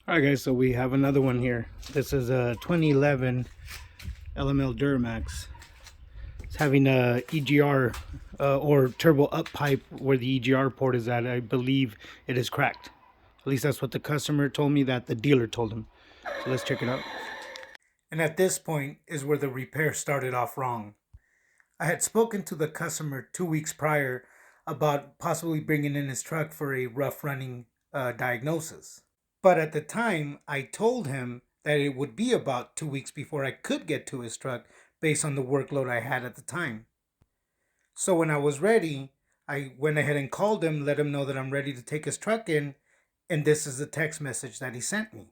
Alright guys, so we have another one here. This is a 2011 LML Duramax. It's having a EGR or turbo up pipe where the EGR port is at. I believe it is cracked. At least that's what the customer told me, that the dealer told him. So let's check it out. And at this point is where the repair started off wrong. I had spoken to the customer 2 weeks prior about possibly bringing in his truck for a rough running diagnosis. But at the time, I told him that it would be about 2 weeks before I could get to his truck based on the workload I had at the time. So when I was ready, I went ahead and called him, let him know that I'm ready to take his truck in, and this is the text message that he sent me,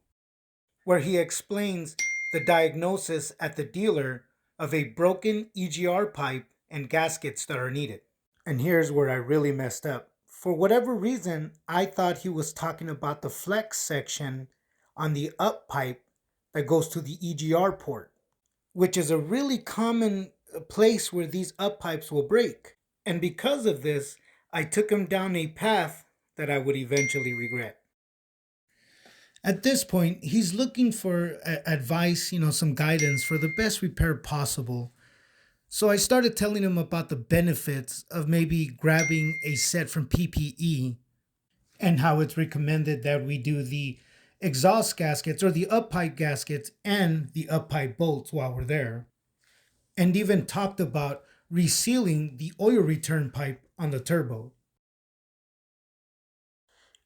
where he explains the diagnosis at the dealer of a broken EGR pipe and gaskets that are needed. And here's where I really messed up. For whatever reason, I thought he was talking about the flex section on the up pipe that goes to the EGR port, which is a really common place where these up pipes will break. And because of this, I took him down a path that I would eventually regret. At this point, he's looking for advice, some guidance for the best repair possible. So I started telling him about the benefits of maybe grabbing a set from PPE and how it's recommended that we do the exhaust gaskets or the up pipe gaskets and the up pipe bolts while we're there. And even talked about resealing the oil return pipe on the turbo.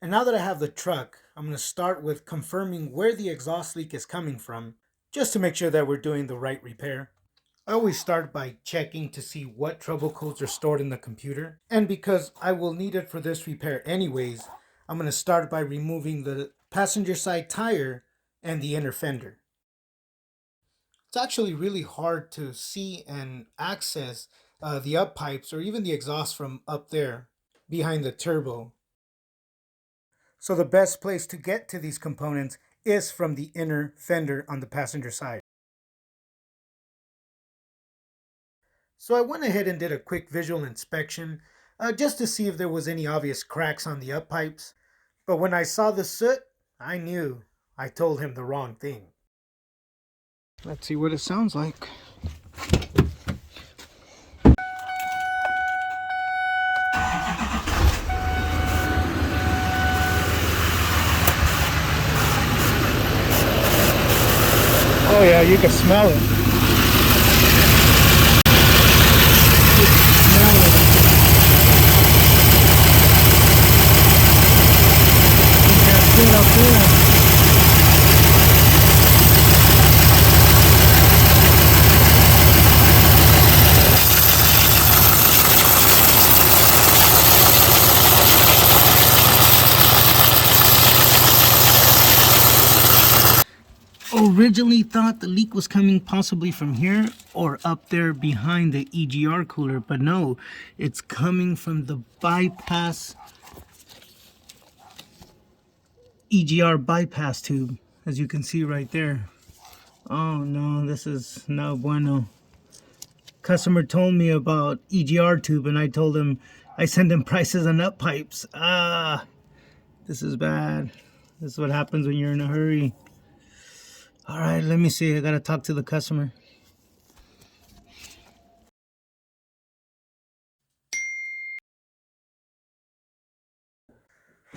And now that I have the truck, I'm going to start with confirming where the exhaust leak is coming from, just to make sure that we're doing the right repair. I always start by checking to see what trouble codes are stored in the computer. And because I will need it for this repair anyways, I'm going to start by removing the passenger side tire and the inner fender. It's actually really hard to see and access the up pipes or even the exhaust from up there behind the turbo. So the best place to get to these components is from the inner fender on the passenger side. So I went ahead and did a quick visual inspection just to see if there was any obvious cracks on the up pipes. But when I saw the soot, I knew I told him the wrong thing. Let's see what it sounds like. Oh yeah, you can smell it. Up there. Originally thought the leak was coming possibly from here or up there behind the EGR cooler, but no, it's coming from the bypass EGR bypass tube, as you can see right there. Oh no, this is no bueno. Customer told me about EGR tube and I told him I send him prices on up pipes. This is bad. This is what happens when you're in a hurry. All right, let me see. I gotta talk to the customer.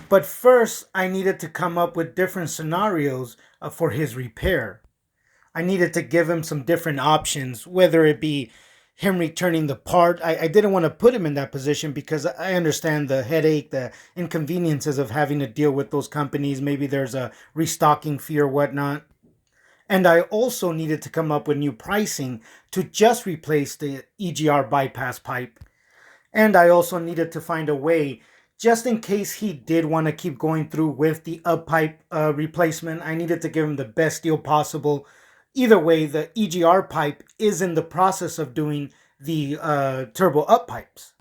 But first, I needed to come up with different scenarios for his repair. I needed to give him some different options, whether it be him returning the part. I didn't want to put him in that position because I understand the headache, the inconveniences of having to deal with those companies. Maybe there's a restocking fee or whatnot. And I also needed to come up with new pricing to just replace the EGR bypass pipe. And I also needed to find a way, just in case he did want to keep going through with the up pipe replacement, I needed to give him the best deal possible. Either way, the EGR pipe is in the process of doing the turbo up pipes.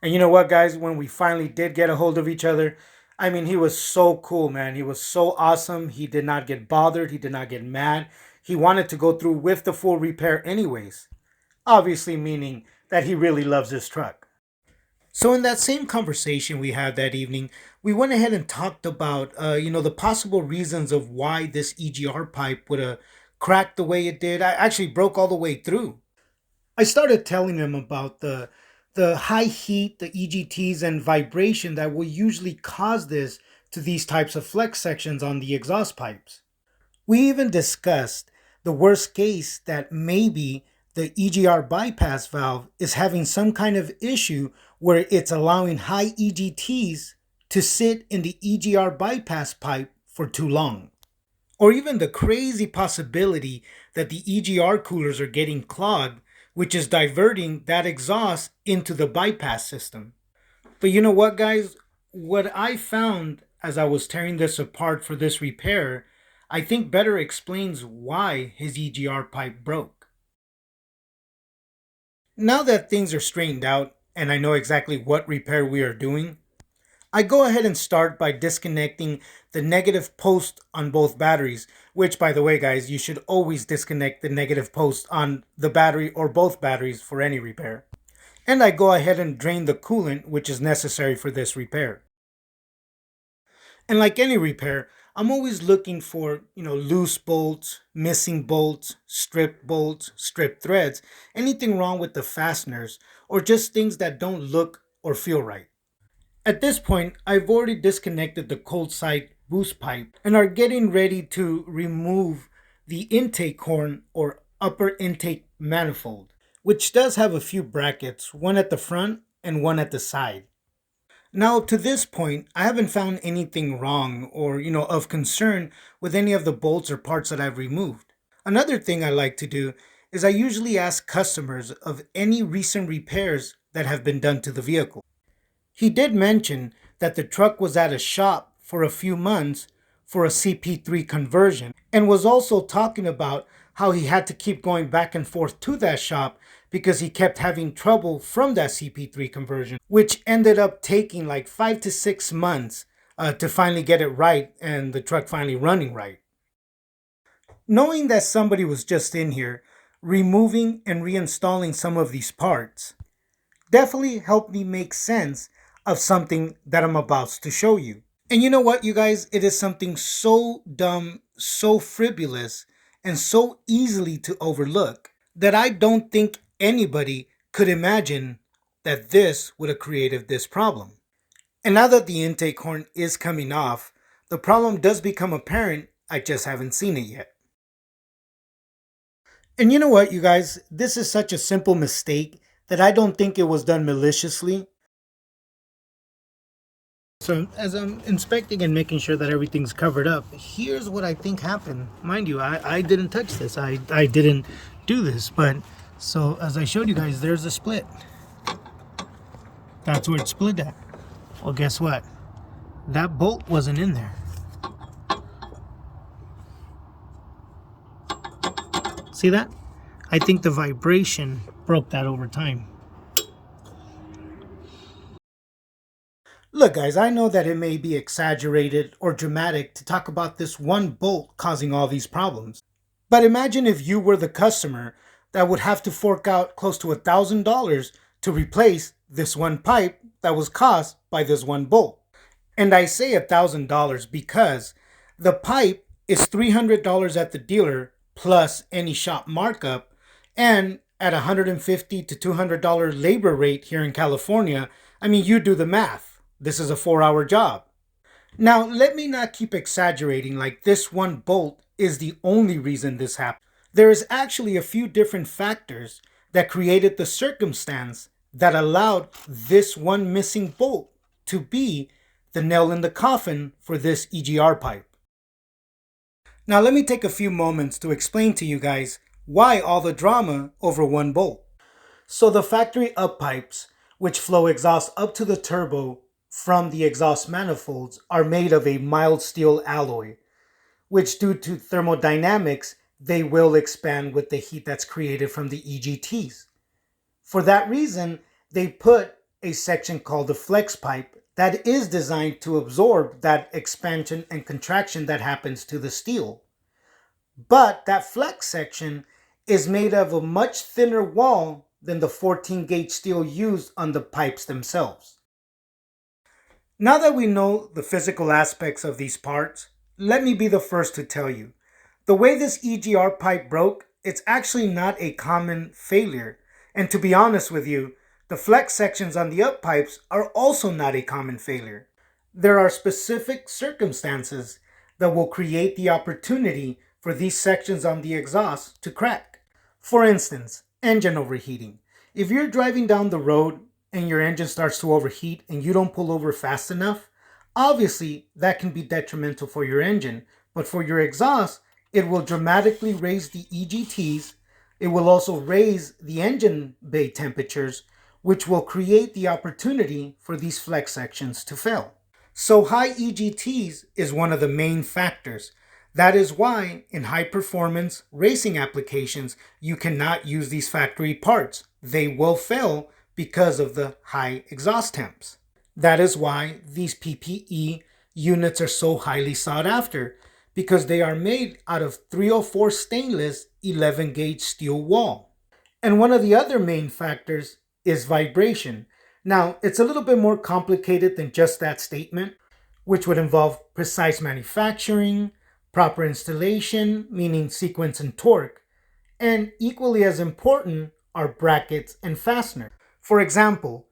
And you know what, guys? When we finally did get a hold of each other, I mean, he was so cool, man. He was so awesome. He did not get bothered. He did not get mad. He wanted to go through with the full repair anyways. Obviously meaning that he really loves this truck. So in that same conversation we had that evening, we went ahead and talked about, the possible reasons of why this EGR pipe would have cracked the way it did. I actually broke all the way through. I started telling him about the high heat, the EGTs, and vibration that will usually cause this to these types of flex sections on the exhaust pipes. We even discussed the worst case that maybe the EGR bypass valve is having some kind of issue where it's allowing high EGTs to sit in the EGR bypass pipe for too long. Or even the crazy possibility that the EGR coolers are getting clogged, which is diverting that exhaust into the bypass system. But you know what, guys? What I found as I was tearing this apart for this repair, I think better explains why his EGR pipe broke. Now that things are straightened out and I know exactly what repair we are doing, I go ahead and start by disconnecting the negative post on both batteries, which, by the way, guys, you should always disconnect the negative post on the battery or both batteries for any repair. And I go ahead and drain the coolant, which is necessary for this repair. And like any repair, I'm always looking for, loose bolts, missing bolts, strip threads, anything wrong with the fasteners, or just things that don't look or feel right. At this point, I've already disconnected the cold side boost pipe and are getting ready to remove the intake horn or upper intake manifold, which does have a few brackets, one at the front and one at the side. Now, to this point, I haven't found anything wrong or, of concern with any of the bolts or parts that I've removed. Another thing I like to do is I usually ask customers of any recent repairs that have been done to the vehicle. He did mention that the truck was at a shop for a few months for a CP3 conversion and was also talking about how he had to keep going back and forth to that shop because he kept having trouble from that CP3 conversion, which ended up taking like 5 to 6 months to finally get it right and the truck finally running right. Knowing that somebody was just in here removing and reinstalling some of these parts definitely helped me make sense of something that I'm about to show you. And you know what, you guys? It is something so dumb, so frivolous, and so easily to overlook that I don't think anybody could imagine that this would have created this problem. And now that the intake horn is coming off, the problem does become apparent. I just haven't seen it yet. And you know what, you guys? This is such a simple mistake that I don't think it was done maliciously. So as I'm inspecting and making sure that everything's covered up, here's what I think happened. Mind you, I didn't touch this. I didn't do this. But so as I showed you guys, there's a split. That's where it split at. Well, guess what? That bolt wasn't in there. See that? I think the vibration broke that over time. Look, guys, I know that it may be exaggerated or dramatic to talk about this one bolt causing all these problems. But imagine if you were the customer that would have to fork out close to $1,000 to replace this one pipe that was caused by this one bolt. And I say $1,000 because the pipe is $300 at the dealer plus any shop markup, and at $150 to $200 labor rate here in California, I mean, you do the math. This is a 4-hour job. Now, let me not keep exaggerating like this one bolt is the only reason this happened. There is actually a few different factors that created the circumstance that allowed this one missing bolt to be the nail in the coffin for this EGR pipe. Now, let me take a few moments to explain to you guys why all the drama over one bolt. So the factory up pipes, which flow exhaust up to the turbo from the exhaust manifolds, are made of a mild steel alloy, which due to thermodynamics, they will expand with the heat that's created from the EGTs. For that reason, they put a section called the flex pipe that is designed to absorb that expansion and contraction that happens to the steel. But that flex section is made of a much thinner wall than the 14 gauge steel used on the pipes themselves. Now that we know the physical aspects of these parts, let me be the first to tell you, the way this EGR pipe broke, it's actually not a common failure. And to be honest with you, the flex sections on the up pipes are also not a common failure. There are specific circumstances that will create the opportunity for these sections on the exhaust to crack. For instance, engine overheating. If you're driving down the road and your engine starts to overheat and you don't pull over fast enough, obviously that can be detrimental for your engine, but for your exhaust, it will dramatically raise the EGTs. It will also raise the engine bay temperatures, which will create the opportunity for these flex sections to fail. So high EGTs is one of the main factors. That is why in high performance racing applications, you cannot use these factory parts. They will fail because of the high exhaust temps. That is why these PPE units are so highly sought after, because they are made out of 304 stainless 11 gauge steel wall. And one of the other main factors is vibration. Now, it's a little bit more complicated than just that statement, which would involve precise manufacturing, proper installation, meaning sequence and torque, and equally as important are brackets and fasteners. For example,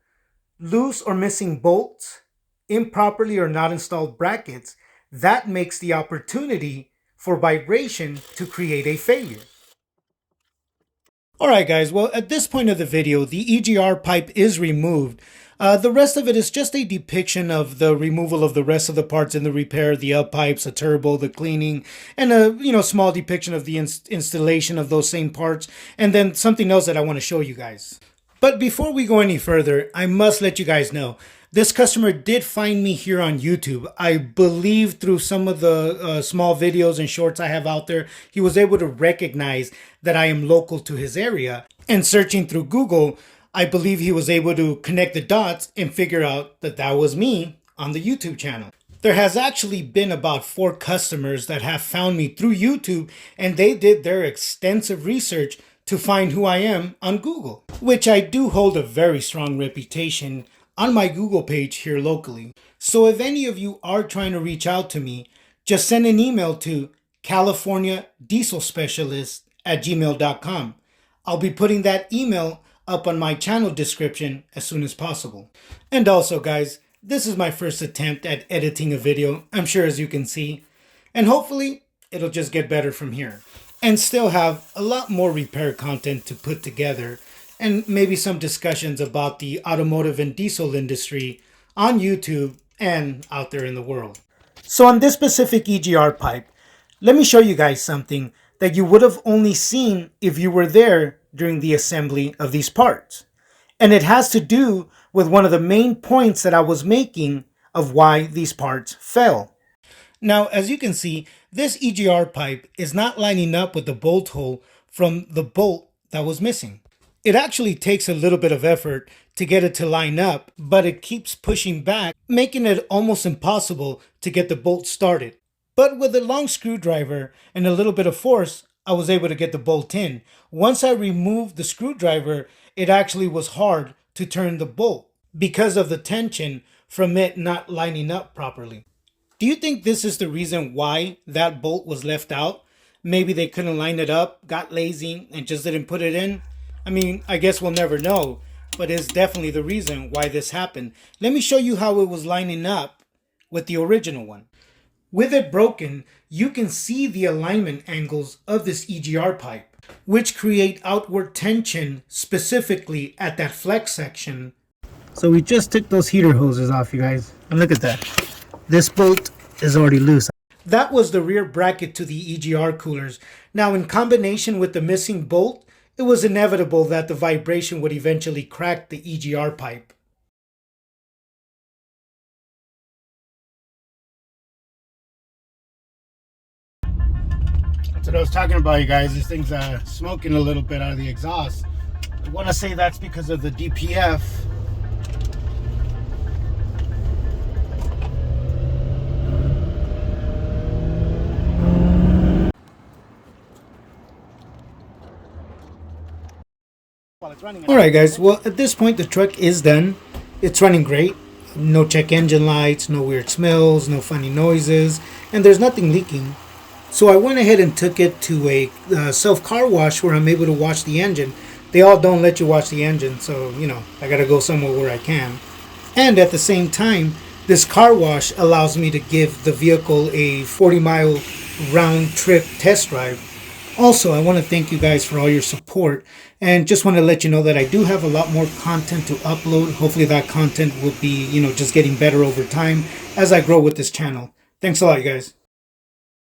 loose or missing bolts, improperly or not installed brackets, that makes the opportunity for vibration to create a failure. Alright guys, well at this point of the video, the EGR pipe is removed. The rest of it is just a depiction of the removal of the rest of the parts in the repair, the up pipes, a turbo, the cleaning, and a small depiction of the installation of those same parts, and then something else that I want to show you guys. But before we go any further, I must let you guys know, this customer did find me here on YouTube. I believe through some of the small videos and shorts I have out there, he was able to recognize that I am local to his area. And searching through Google, I believe he was able to connect the dots and figure out that that was me on the YouTube channel. There has actually been about 4 customers that have found me through YouTube, and they did their extensive research to find who I am on Google, which I do hold a very strong reputation on my Google page here locally. So if any of you are trying to reach out to me, just send an email to californiadieselspecialist@gmail.com. I'll be putting that email up on my channel description as soon as possible. And also guys, this is my first attempt at editing a video, I'm sure as you can see, and hopefully it'll just get better from here and still have a lot more repair content to put together, and maybe some discussions about the automotive and diesel industry on YouTube and out there in the world. So on this specific EGR pipe, let me show you guys something that you would have only seen if you were there during the assembly of these parts. And it has to do with one of the main points that I was making of why these parts fell. Now, as you can see, this EGR pipe is not lining up with the bolt hole from the bolt that was missing. It actually takes a little bit of effort to get it to line up, but it keeps pushing back, making it almost impossible to get the bolt started. But with a long screwdriver and a little bit of force, I was able to get the bolt in. Once I removed the screwdriver, it actually was hard to turn the bolt because of the tension from it not lining up properly. Do you think this is the reason why that bolt was left out? Maybe they couldn't line it up, got lazy, and just didn't put it in? I mean, I guess we'll never know, but it's definitely the reason why this happened. Let me show you how it was lining up with the original one. With it broken, you can see the alignment angles of this EGR pipe, which create outward tension specifically at that flex section. So we just took those heater hoses off, you guys, and look at that. This bolt is already loose. That was the rear bracket to the EGR coolers. Now, in combination with the missing bolt, it was inevitable that the vibration would eventually crack the EGR pipe. That's what I was talking about, you guys. This thing's smoking a little bit out of the exhaust. I want to say that's because of the DPF. Alright guys, well at this point the truck is done. It's running great. No check engine lights, no weird smells, no funny noises, and there's nothing leaking. So I went ahead and took it to a self car wash where I'm able to wash the engine. They all don't let you wash the engine, so you know, I gotta go somewhere where I can. And at the same time, this car wash allows me to give the vehicle a 40-mile round trip test drive. Also, I want to thank you guys for all your support, and just want to let you know that I do have a lot more content to upload. Hopefully that content will be, just getting better over time as I grow with this channel. Thanks a lot, you guys.